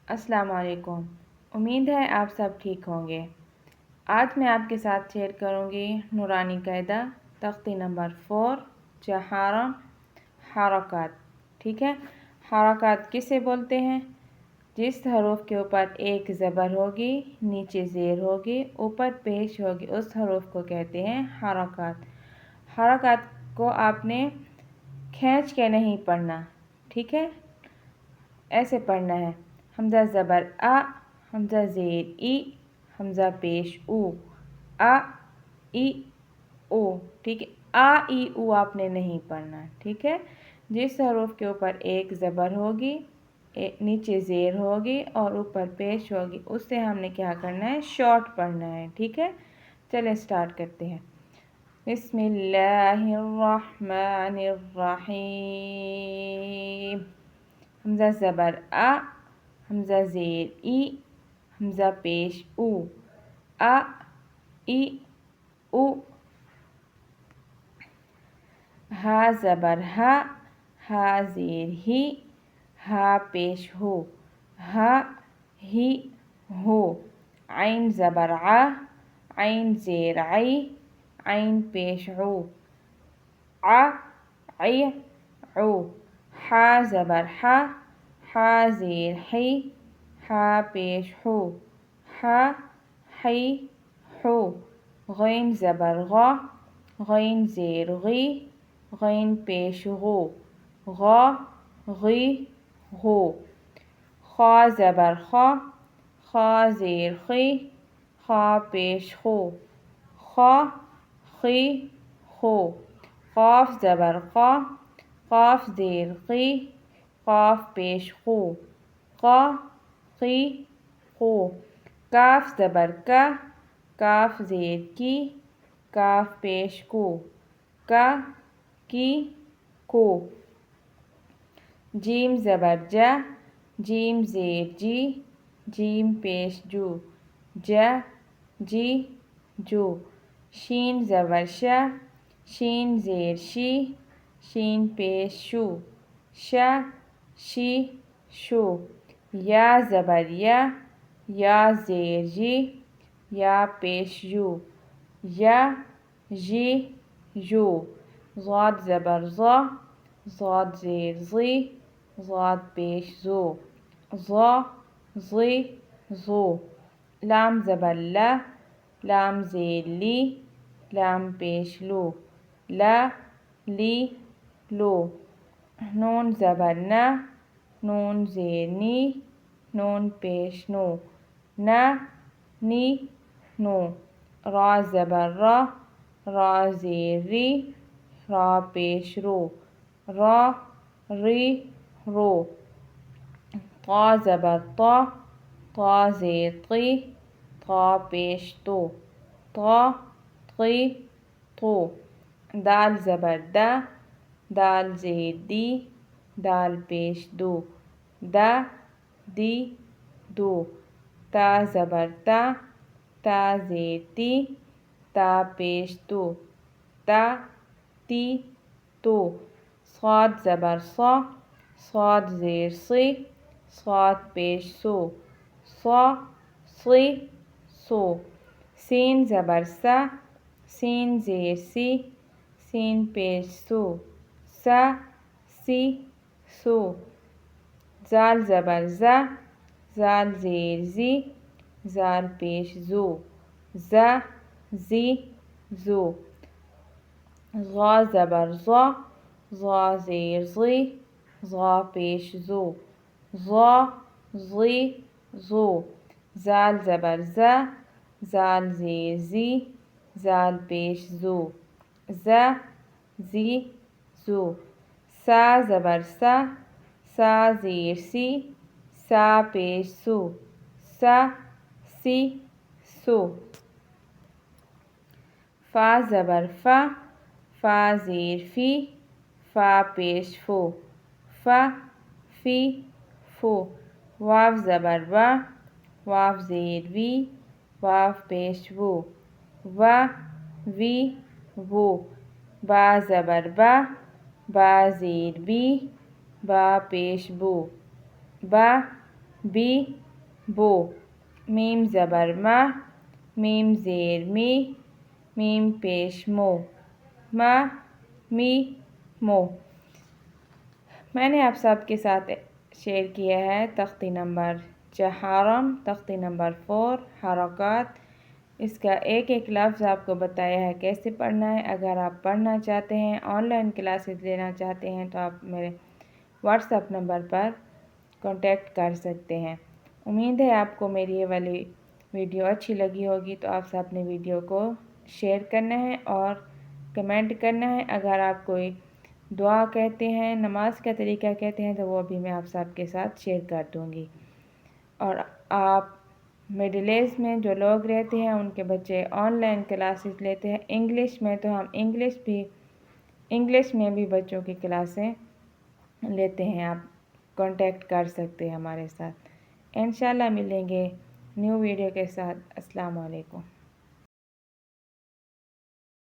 السلام علیکم۔ امید ہے آپ سب ٹھیک ہوں گے۔ آج میں آپ کے ساتھ شیئر کروں گی نورانی قاعدہ تختی نمبر 4 جہارا حرکات۔ ٹھیک ہے، حرکات کسے بولتے ہیں؟ جس حروف کے اوپر ایک زبر ہوگی، نیچے زیر ہوگی، اوپر پیش ہوگی، اس حروف کو کہتے ہیں حرکات۔ حرکات کو آپ نے کھینچ کے نہیں پڑھنا، ٹھیک ہے، ایسے پڑھنا ہے۔ حمزہ زبر آ، حمزہ زیر ای، حمزہ پیش او، آ ای او، ٹھیک ہے۔ آ ای او آپ نے نہیں پڑھنا، ٹھیک ہے۔ جس حروف کے اوپر ایک زبر ہوگی، نیچے زیر ہوگی اور اوپر پیش ہوگی، اس سے ہم نے کیا کرنا ہے؟ شارٹ پڑھنا ہے، ٹھیک ہے۔ چلیں سٹارٹ کرتے ہیں۔ بسم اللہ الرحمن الرحیم۔ حمزہ زبر آ، حمزہ زیر ای، حمزہ پیش او، آ ای او۔ ہا زبر ہا، ہا زیر ہی، ہا پیش ہو، ہا ہی ہو۔ عین زبر ع، عین زیر عی، عین پیش عو، ع عی عو۔ حا زبر حا، حا زیر حی، حا پیش حو، حا حی حو۔ غین زبر غا، غین زیر غی، غین پیش غو، غا غی غو۔ خا زبر خا، خا زیر خی، خا پیش خو، خا خی خو۔ قاف زبر قا، قاف زیر قی، قاف پیش قو، قا قی قو۔ کاف زبر کا، کاف زیر کی، کاف پیش کو، کا کی کو۔ جیم زبر جا، جیم زیر جی، جیم پیش جو، جا جی جو۔ شین زبر شا، شین زیر شی، شین پیش شو، شا شی شو۔ یا زبر یا، یا زیر جی، یا پیش یو، یا جی یو۔ ضاد زبر ضا، ضاد زیر ضی، ضاد پیش زو، ضا ضی زو۔ لام زبر لا، لام زیر لی، لام پیش لو، لا لی لو۔ نون زبر نا، نون زیر نی، نون پیش نو، نا نی نو۔ را زبر را، را زیر ری، را پیش رو، را ری رو۔ طا زبر طا، طا زیر طی، طا پیش تو، طا طی طو۔ دال زبر دا، دال زیر دی، دال پیش دو، دا دی دو۔ تا زبر تا، تا زیر تی، تا پیش تو، تا تی تو۔ صاد زبر صا، صاد زیر صی، صاد پیش سو، صا صی سو۔ سین زبر سا، سین زیر سی، سین پیش سو، سا سی سو۔ زال زبر زا، زال زیر زی، زال پیش زو، زا زی زو۔ ظا زبر ظا، ظا زیر ضی، ظا پیش زو، ظا ضی زو۔ زال زبر زا، زال زیر زی، زال پیش زو، زا زی زو۔ سا زبر سا، سا زیر سی، سا پیش سو، سا سی سو۔ فا زبر فا، فا زیر فی، فا پیش فو، فا فی فو۔ واو زبر وا، واو زیر وی، واو پیش وو، وا وی وو۔ با زبر با، با زیر بی، با پیش بو، با بی بو، میم زبر ما، میم زیر می، میم پیش مو، ما می مو۔ میں نے آپ سب کے ساتھ شیئر کیا ہے تختی نمبر 4، تختی نمبر 4 حرکات۔ اس کا ایک ایک لفظ آپ کو بتایا ہے کیسے پڑھنا ہے۔ اگر آپ پڑھنا چاہتے ہیں، آن لائن کلاسز لینا چاہتے ہیں تو آپ میرے واٹس ایپ نمبر پر کانٹیکٹ کر سکتے ہیں۔ امید ہے آپ کو میری یہ والی ویڈیو اچھی لگی ہوگی، تو آپ سب نے ویڈیو کو شیئر کرنا ہے اور کمنٹ کرنا ہے۔ اگر آپ کوئی دعا کہتے ہیں، نماز کا طریقہ کہتے ہیں، تو وہ بھی میں آپ سب کے ساتھ شیئر کر دوں گی۔ اور آپ مڈل ایسٹ میں جو لوگ رہتے ہیں، ان کے بچے آن لائن کلاسز لیتے ہیں انگلش میں، تو ہم انگلش میں بھی بچوں کی کلاسیں لیتے ہیں۔ آپ کانٹیکٹ کر سکتے ہیں ہمارے ساتھ۔ انشاءاللہ ملیں گے نیو ویڈیو کے ساتھ۔ السلام علیکم۔